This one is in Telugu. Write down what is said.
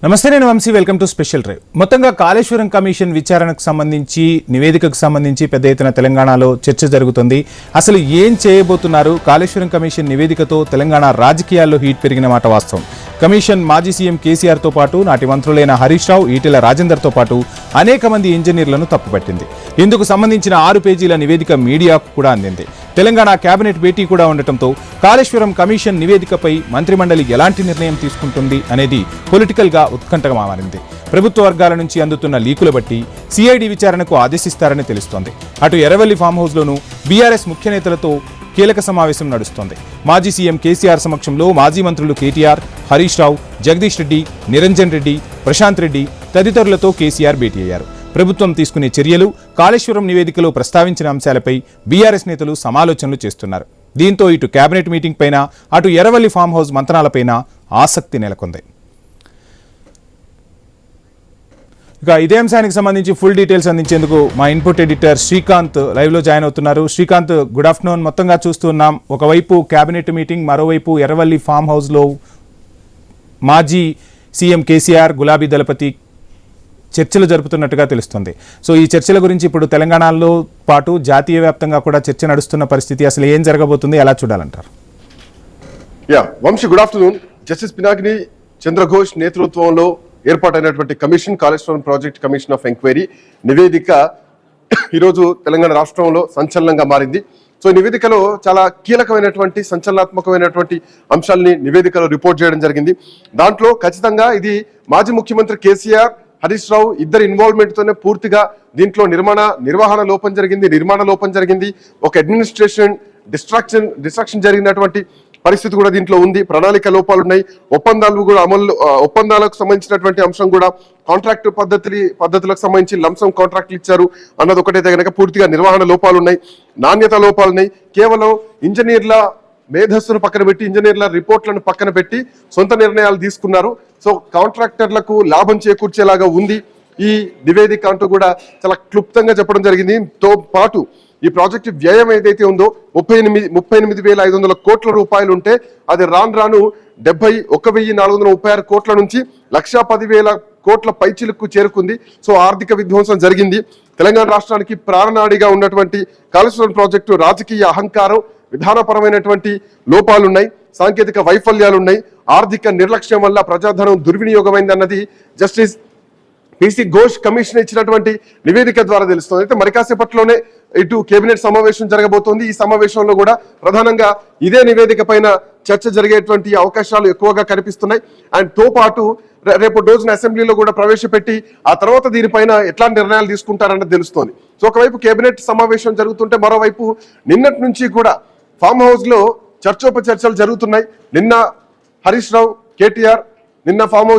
నమస్తే, నేను Vamshi. Welcome to special drive. మొత్తంగా కాళేశ్వరం కమిషన్ విచారణకు సంబంధించి, నివేదికకు సంబంధించి పెద్ద ఎత్తున తెలంగాణలో చర్చ జరుగుతుంది. అసలు ఏం చేయబోతున్నారు? కాళేశ్వరం కమిషన్ నివేదికతో తెలంగాణ రాజకీయాల్లో హీట్ పెరిగిన మాట వాస్తవం. కమిషన్ మాజీ సీఎం కేసీఆర్తో పాటు నాటి మంత్రులైన హరీష్ రావు, ఈటెల రాజేందర్తో పాటు అనేక మంది ఇంజనీర్లను తప్పుపట్టింది. ఇందుకు సంబంధించిన 6 పేజీల నివేదిక మీడియాకు కూడా అందింది. తెలంగాణ కేబినెట్ భేటీ కూడా ఉండటంతో కాళేశ్వరం కమిషన్ నివేదికపై మంత్రిమండలి ఎలాంటి నిర్ణయం తీసుకుంటుంది అనేది పొలిటికల్ గా ఉత్కంఠగా మారింది. ప్రభుత్వ వర్గాల నుంచి అందుతున్న లీకులు బట్టి సిఐడి విచారణకు ఆదేశిస్తారని తెలుస్తోంది. అటు ఎర్రవల్లి ఫామ్ హౌస్లోనూ బీఆర్ఎస్ ముఖ్య నేతలతో కీలక సమావేశం నడుస్తోంది. మాజీ సీఎం కేసీఆర్ సమక్షంలో మాజీ మంత్రులు కేటీఆర్, హరీష్ రావు, జగదీష్ రెడ్డి, నిరంజన్ రెడ్డి, ప్రశాంత్ రెడ్డి తదితరులతో కేసీఆర్ భేటీ అయ్యారు. ప్రభుత్వం తీసుకునే చర్యలు, కాళేశ్వరం నివేదికలో ప్రస్తావించిన అంశాలపై బీఆర్ఎస్ నేతలు సమాలోచనలు చేస్తున్నారు. దీంతో ఇటు కేబినెట్ మీటింగ్ పైన, అటు ఎర్రవల్లి ఫామ్ హౌస్ మంతనాలపైన ఆసక్తి నెలకొంది. ఇక ఇదే అంశానికి సంబంధించి ఫుల్ డీటెయిల్స్ అందించేందుకు మా ఇన్పుట్ ఎడిటర్ శ్రీకాంత్ లైవ్లో జాయిన్ అవుతున్నారు. Srikanth, good afternoon. మొత్తంగా చూస్తున్నాం, ఒకవైపు కేబినెట్ మీటింగ్, మరోవైపు ఎర్రవల్లి ఫామ్ హౌస్లో మాజీ సీఎం కేసీఆర్, గులాబీ దళపతి చర్చలు జరుపుతున్నట్టుగా తెలుస్తుంది. సో ఈ చర్చల గురించి ఇప్పుడు తెలంగాణలో పాటు జాతీయ వ్యాప్తంగా కూడా చర్చ నడుస్తున్న పరిస్థితి. అసలు ఏం జరగబోతుంది, ఎలా చూడాలంటారు? Vamshi, good afternoon. Justice Pinakini Chandraghosh నేతృత్వంలో ఏర్పాటైనటువంటి commission, Kaleshwaram project commission of enquiry నివేదిక ఈరోజు తెలంగాణ రాష్ట్రంలో సంచలనంగా మారింది. సో ఈ నివేదికలో చాలా కీలకమైనటువంటి, సంచలనాత్మకమైనటువంటి అంశాలని నివేదికలో రిపోర్ట్ చేయడం జరిగింది. దాంట్లో ఖచ్చితంగా ఇది మాజీ ముఖ్యమంత్రి కేసీఆర్, హరీష్ రావు ఇద్దరు ఇన్వాల్వ్మెంట్ తోనే పూర్తిగా దీంట్లో నిర్వహణ లోపం జరిగింది. ఒక అడ్మినిస్ట్రేషన్ డిస్ట్రాక్షన్ జరిగినటువంటి పరిస్థితి కూడా దీంట్లో ఉంది. ప్రణాళిక లోపాలు ఉన్నాయి. ఒప్పందాలకు సంబంధించినటువంటి అంశం కూడా, కాంట్రాక్ట్ పద్ధతులకు సంబంధించి లంసం కాంట్రాక్ట్లు ఇచ్చారు అన్నది ఒకటైతే కనుక పూర్తిగా నిర్వహణ లోపాలు ఉన్నాయి, నాణ్యత లోపాలు ఉన్నాయి. కేవలం ఇంజనీర్ల మేధస్సును పక్కన పెట్టి, ఇంజనీర్ల రిపోర్ట్లను పక్కన పెట్టి సొంత నిర్ణయాలు తీసుకున్నారు. సో కాంట్రాక్టర్లకు లాభం చేకూర్చేలాగా ఉంది ఈ నివేదిక అంటూ కూడా చాలా క్లుప్తంగా చెప్పడం జరిగింది. తో పాటు ఈ ప్రాజెక్టు వ్యయం ఏదైతే ఉందో 38,500 కోట్ల రూపాయలు ఉంటే అది రాను 71,436 కోట్ల నుంచి 1,10,000 కోట్ల పైచిలకు చేరుకుంది. సో ఆర్థిక విధ్వంసం జరిగింది. తెలంగాణ రాష్ట్రానికి ప్రాణనాడిగా ఉన్నటువంటి కాళేశ్వరం ప్రాజెక్టు రాజకీయ అహంకారం, విధానపరమైనటువంటి లోపాలున్నాయి, సాంకేతిక వైఫల్యాలున్నాయి, ఆర్థిక నిర్లక్ష్యం వల్ల ప్రజాధనం దుర్వినియోగమైందన్నది జస్టిస్ పిసి ఘోష్ కమిషన్ ఇచ్చినటువంటి నివేదిక ద్వారా తెలుస్తుంది. అయితే మరి కాసేపట్లోనే ఇటు కేబినెట్ సమావేశం జరగబోతోంది. ఈ సమావేశంలో కూడా ప్రధానంగా ఇదే నివేదిక పైన చర్చ జరిగేటువంటి అవకాశాలు ఎక్కువగా కనిపిస్తున్నాయి. అండ్ తో పాటు రేపు రోజున అసెంబ్లీలో కూడా ప్రవేశపెట్టి ఆ తర్వాత దీనిపైన ఎట్లాంటి నిర్ణయాలు తీసుకుంటారన్నది తెలుస్తోంది. సో ఒకవైపు కేబినెట్ సమావేశం జరుగుతుంటే, మరోవైపు నిన్నటి నుంచి కూడా ఫామ్ హౌస్ లో చర్చోపచర్చలు జరుగుతున్నాయి. నిన్న హరీష్ రావు, కేటీఆర్ నిన్న ఫామ్ హౌస్